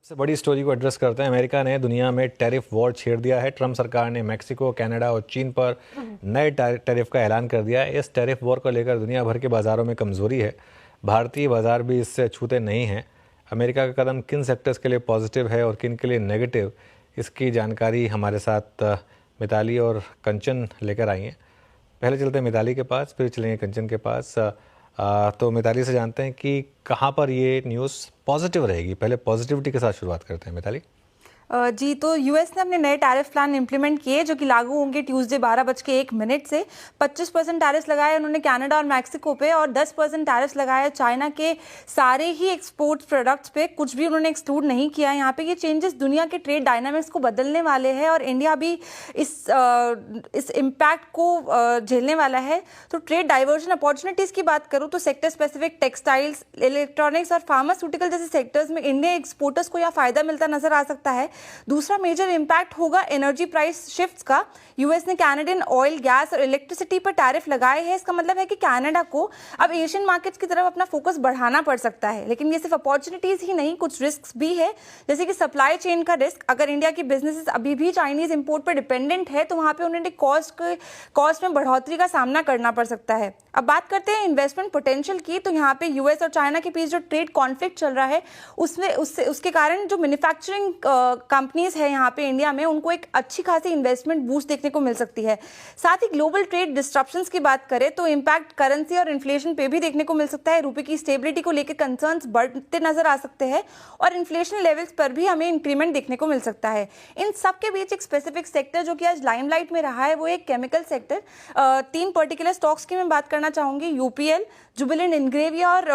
सबसे बड़ी स्टोरी को एड्रेस करते हैं। अमेरिका ने दुनिया में टैरिफ वॉर छेड़ दिया है। ट्रंप सरकार ने मैक्सिको, कनाडा और चीन पर नए टैरिफ का ऐलान कर दिया है। इस टैरिफ वॉर को लेकर दुनिया भर के बाज़ारों में कमज़ोरी है। भारतीय बाज़ार भी इससे छूते नहीं हैं। अमेरिका का कदम किन सेक्टर्स के लिए पॉजिटिव है और किन के लिए नेगेटिव, इसकी जानकारी हमारे साथ मिताली और कंचन लेकर आई हैं। पहले चलते हैं मिताली के पास, फिर चलेंगे कंचन के पास। तो मिताली से जानते हैं कि कहाँ पर ये न्यूज़ पॉजिटिव रहेगी। पहले पॉजिटिविटी के साथ शुरुआत करते हैं मिताली। जी, तो यूएस ने अपने नए टैरिफ प्लान इंप्लीमेंट किए जो कि लागू होंगे ट्यूसडे 12:01 से। 25% टैरिफ लगाए उन्होंने कनाडा और मैक्सिको पे, और 10% टैरिफ लगाए चाइना के सारे ही एक्सपोर्ट प्रोडक्ट्स पे। कुछ भी उन्होंने एक्सक्लूड नहीं किया। यहाँ पे ये चेंजेस दुनिया के ट्रेड डायनामिक्स को बदलने वाले हैं और इंडिया भी इस इम्पैक्ट को झेलने वाला है। तो ट्रेड डाइवर्जन अपॉर्चुनिटीज़ की बात करूँ तो सेक्टर स्पेसिफिक टेक्सटाइल्स, इलेक्ट्रॉनिक्स और फार्मास्यूटिकल जैसे सेक्टर्स में इंडियन एक्सपोर्टर्स को यह फायदा मिलता नजर आ सकता है। दूसरा मेजर इंपैक्ट होगा एनर्जी प्राइस शिफ्ट्स का। यूएस ने कैनेडियन ऑयल, गैस और इलेक्ट्रिसिटी पर टैरिफ लगाए हैं। इसका मतलब है कि कनाडा को अब एशियन मार्केट्स की तरफ अपना फोकस बढ़ाना पड़ सकता है। लेकिन ये सिर्फ अपॉर्चुनिटीज ही नहीं, कुछ रिस्क भी है, जैसे कि सप्लाई चेन का रिस्क। अगर इंडिया की बिजनेसेस अभी भी चाइनीज इंपोर्ट पर डिपेंडेंट है तो वहां पर उन्हें कॉस्ट में बढ़ोतरी का सामना करना पड़ सकता है। अब बात करते हैं इन्वेस्टमेंट पोटेंशियल की। तो यहाँ पे यूएस और चाइना के बीच जो ट्रेड कॉन्फ्लिक्ट चल रहा है उसके कारण जो मैन्युफैक्चरिंग कंपनीज है यहाँ पे इंडिया में, उनको एक अच्छी खासी इन्वेस्टमेंट बूस्ट देखने को मिल सकती है। साथ ही ग्लोबल ट्रेड डिस्ट्रप्शंस की बात करें तो इम्पैक्ट करेंसी और इन्फ्लेशन पे भी देखने को मिल सकता है। रुपए की स्टेबिलिटी को लेकर कंसर्न्स बढ़ते नजर आ सकते हैं और इन्फ्लेशन लेवल्स पर भी हमें इंक्रीमेंट देखने को मिल सकता है। इन सब के बीच एक स्पेसिफिक सेक्टर जो कि आज लाइमलाइट में रहा है वो एक केमिकल सेक्टर। 3 पर्टिकुलर स्टॉक्स की मैं बात करना चाहूंगी, यूपीएल, जुबिलेंट इंग्रेविया और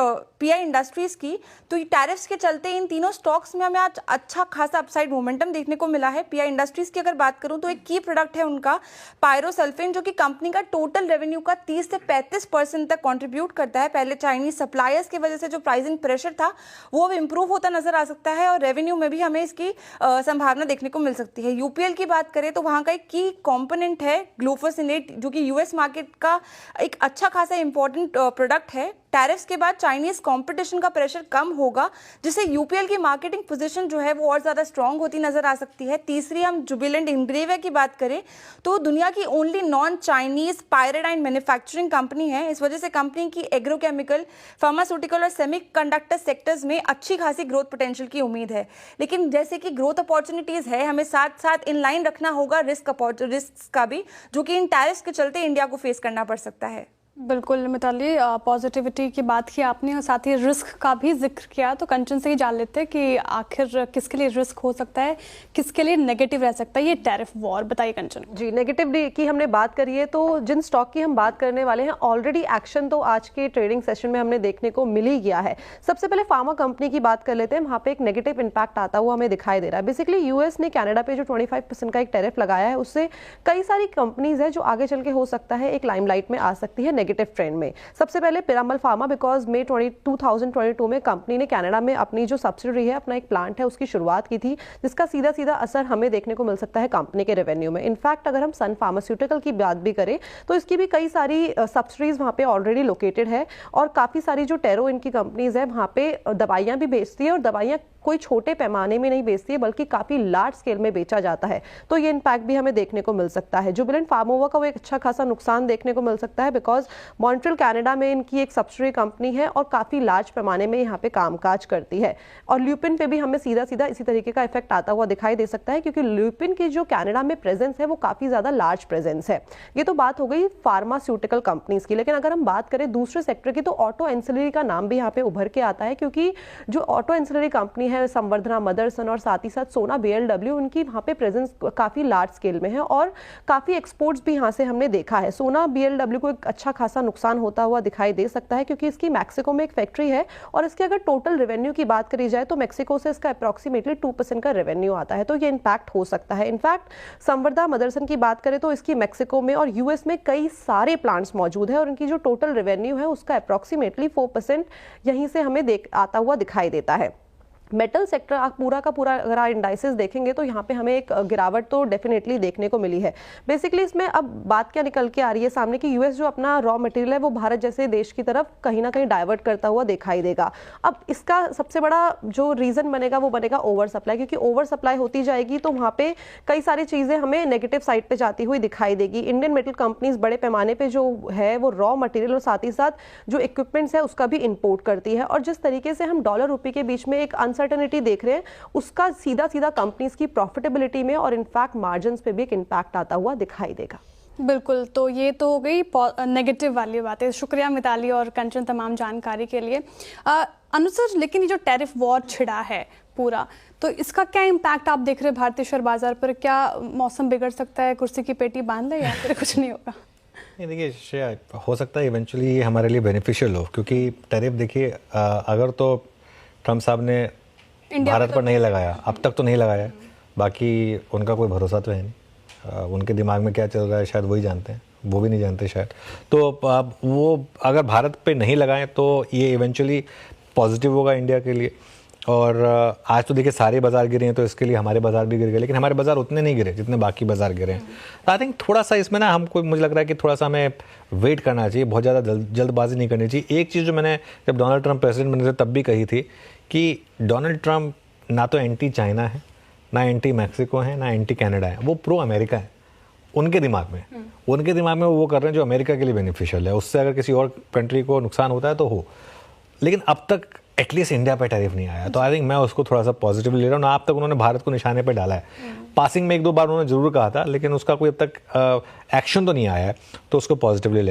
पीआई इंडस्ट्रीज की। तो ये टैरिफ्स के चलते इन तीनों स्टॉक्स में हमें आज अच्छा खासा अपसाइड मोमेंटम देखने को मिला है। पीआई इंडस्ट्रीज की अगर बात करूं तो एक की प्रोडक्ट है उनका पायरोसल्फेन, जो कि कंपनी का टोटल रेवेन्यू का 30 से 35% तक कंट्रीब्यूट करता है। पहले चाइनीज सप्लायर्स की वजह से जो प्राइसिंग प्रेशर था वो अब इंप्रूव होता नजर आ सकता है और रेवेन्यू में भी हमें इसकी संभावना देखने को मिल सकती है। यूपीएल की बात करें तो वहां का एक की कॉम्पोनेंट है ग्लूफोसिनेट, जो कि यूएस मार्केट का एक अच्छा खासा इंपॉर्टेंट प्रोडक्ट है। टैरिफ्स के बाद चाइनीज कंपटीशन का प्रेशर कम होगा, जिससे यूपीएल की मार्केटिंग पोजीशन जो है वो और ज्यादा स्ट्रांग होती नजर आ सकती है। तीसरी हम जुबिलेंट इंग्रेविया की बात करें तो दुनिया की only non Chinese pyridine manufacturing company है। इस वजह से कंपनी की एग्रोकेमिकल, फार्मास्यूटिकल और सेमीकंडक्टर सेक्टर्स में अच्छी खासी ग्रोथ पोटेंशियल की उम्मीद है। लेकिन जैसे कि ग्रोथ अपॉर्चुनिटीज है, हमें साथ साथ इन लाइन रखना होगा रिस्क का भी, जो कि इन टैरिफ्स के चलते इंडिया को फेस करना पड़ सकता है। बिल्कुल मिताली, पॉजिटिविटी की बात की आपने और साथ ही रिस्क का भी जिक्र किया। तो कंचन से ही जान लेते हैं कि आखिर किसके लिए रिस्क हो सकता है, किसके लिए नेगेटिव रह सकता है ये टैरिफ वॉर। बताइए कंचन जी। नेगेटिव की हमने बात करी है तो जिन स्टॉक की हम बात करने वाले हैं, ऑलरेडी एक्शन तो आज के ट्रेडिंग सेशन में हमने देखने को मिल ही गया है। सबसे पहले फार्मा कंपनी की बात कर लेते हैं। वहाँ पे एक नेगेटिव इंपैक्ट आता हुआ हमें दिखाई दे रहा है। बेसिकली यूएस ने कनाडा पे जो 25% का एक टैरिफ लगाया है, उससे कई सारी कंपनीज है जो आगे चल के हो सकता है एक लाइमलाइट में आ सकती है नेगेटिव ट्रेंड में। सबसे पहले पिरामल फार्मा, बिकॉज मई 2022 में कंपनी ने कनाडा में अपनी जो सब्सिडरी है, अपना एक प्लांट है, उसकी शुरुआत की थी, जिसका सीधा सीधा असर हमें देखने को मिल सकता है कंपनी के रेवेन्यू में। इनफैक्ट अगर हम सन फार्मास्यूटिकल की बात भी करें तो इसकी भी कई सारी सब्सिडरीज वहां पे ऑलरेडी लोकेटेड है और काफी सारी जो टेरो इनकी कंपनीज है वहां पे दवाइयां भी बेचती है और दवाइयां कोई छोटे पैमाने में नहीं बेचती है बल्कि काफी लार्ज स्केल में बेचा जाता है। तो ये इम्पैक्ट भी हमें देखने को मिल सकता है। जुबिलेंट फार्मोवा का वो एक अच्छा खासा नुकसान देखने को मिल सकता है, बिकॉज मॉन्ट्रियल कनाडा में इनकी एक सब्सिडरी कंपनी है और काफी लार्ज पैमाने में यहाँ पे कामकाज करती है। और ल्यूपिन पे भी हमें सीधा सीधा इसी तरीके का इफेक्ट आता हुआ दिखाई दे सकता है, क्योंकि ल्यूपिन की जो कनाडा में प्रेजेंस है वो काफी ज्यादा लार्ज प्रेजेंस है। ये तो बात हो गई फार्मास्यूटिकल कंपनीज की। लेकिन अगर हम बात करें दूसरे सेक्टर की तो ऑटो एंसिलरी का नाम भी यहाँ पे उभर के आता है, क्योंकि जो ऑटो एंसिलरी कंपनी है संवर्धना, मदरसन और साथ ही साथ सोना बीएलडब्ल्यू, उनकी वहां पे प्रेजेंस काफी लार्ज स्केल में है और काफी एक्सपोर्ट्स भी यहां से हमने देखा है। सोना बीएलडब्ल्यू को एक अच्छा खासा नुकसान होता हुआ दिखाई दे सकता है, क्योंकि इसकी मैक्सिको में एक फैक्ट्री है और इसके अगर टोटल रेवेन्यू की बात करी जाए तो मैक्सिको से इसका अप्रोक्सीमेटली 2% का रेवेन्यू आता है। तो ये इंपैक्ट हो सकता है। इनफैक्ट संवर्धा मदरसन की बात करें तो इसकी मैक्सिको में और यूएस में कई सारे प्लांट्स मौजूद है और इनकी जो टोटल रेवेन्यू है उसका अप्रोक्सीमेटली 4% यहीं से हमें आता हुआ दिखाई देता है। मेटल सेक्टर आप पूरा का पूरा अगर आप इंडाइसेस देखेंगे तो यहाँ पे हमें एक गिरावट तो डेफिनेटली देखने को मिली है। बेसिकली इसमें अब बात क्या निकल के आ रही है सामने कि यूएस जो अपना रॉ मटेरियल है वो भारत जैसे देश की तरफ कहीं ना कहीं डाइवर्ट करता हुआ दिखाई देगा। अब इसका सबसे बड़ा जो रीजन बनेगा वो बनेगा ओवर सप्लाई, क्योंकि ओवर सप्लाई होती जाएगी तो वहाँ पे कई सारी चीजें हमें नेगेटिव साइड पे जाती हुई दिखाई देगी। इंडियन मेटल कंपनीज बड़े पैमाने पे जो है वो रॉ मटेरियल और साथ ही साथ जो इक्विपमेंट्स है उसका भी इंपोर्ट करती है, और जिस तरीके से हम डॉलर रुपये के बीच में एक अनसर्टेनिटी देख रहे हैं उसका सीधा सीधा कंपनीज की प्रॉफिटेबिलिटी में और इनफैक्ट मार्जिन्स पे भी एक इम्पैक्ट आता हुआ दिखाई देगा। बिल्कुल, तो ये तो हो गई नेगेटिव वाली बातें। शुक्रिया मिताली और कंचन तमाम जानकारी के लिए। अनुज सर, लेकिन ये जो टैरिफ वॉर छिड़ा है पूरा, तो इसका क्या इम्पैक्ट आप देख रहे हैं भारतीय शेयर बाजार पर? क्या मौसम बिगड़ सकता है, कुर्सी की पेटी बांध ले, या फिर कुछ नहीं होगा? नहीं, देखिए हो सकता है इवेंचुअली हमारे लिए बेनिफिशियल हो, क्योंकि टैरिफ देखिए अगर तो ट्रम्प साहब ने भारत पर नहीं लगाया, अब तक तो नहीं लगाया, बाकी उनका कोई भरोसा तो है नहीं, उनके दिमाग में क्या चल रहा है शायद वही जानते हैं, वो भी नहीं जानते शायद। तो वो अगर भारत पे नहीं लगाएं तो ये इवेंचुअली पॉजिटिव होगा इंडिया के लिए। और आज तो देखिए सारे बाजार गिरे हैं तो इसके लिए हमारे बाजार भी गिर गए, लेकिन हमारे बाजार उतने नहीं गिरे जितने बाकी बाजार गिरे हैं। तो आई थिंक थोड़ा सा इसमें ना हमको मुझे लग रहा है कि थोड़ा सा हमें वेट करना चाहिए, बहुत ज़्यादा जल्दबाजी नहीं करनी चाहिए। एक चीज़ जो मैंने जब डोनाल्ड ट्रंप प्रेसिडेंट बने थे तब भी कही थी कि डोनाल्ड ट्रंप ना तो एंटी चाइना है, ना एंटी मैक्सिको है, ना एंटी कनाडा है, वो प्रो अमेरिका है। उनके दिमाग में वो कर रहे हैं जो अमेरिका के लिए बेनिफिशियल है। उससे अगर किसी और कंट्री को नुकसान होता है तो हो, लेकिन अब तक एटलीस्ट इंडिया पे टैरिफ नहीं आया। तो आई थिंक मैं उसको थोड़ा सा पॉजिटिवली ले रहा हूँ। अब तक उन्होंने भारत को निशाने पे डाला है, पासिंग में एक दो बार उन्होंने जरूर कहा था, लेकिन उसका कोई अब तक एक्शन तो नहीं आया है, तो उसको पॉजिटिवली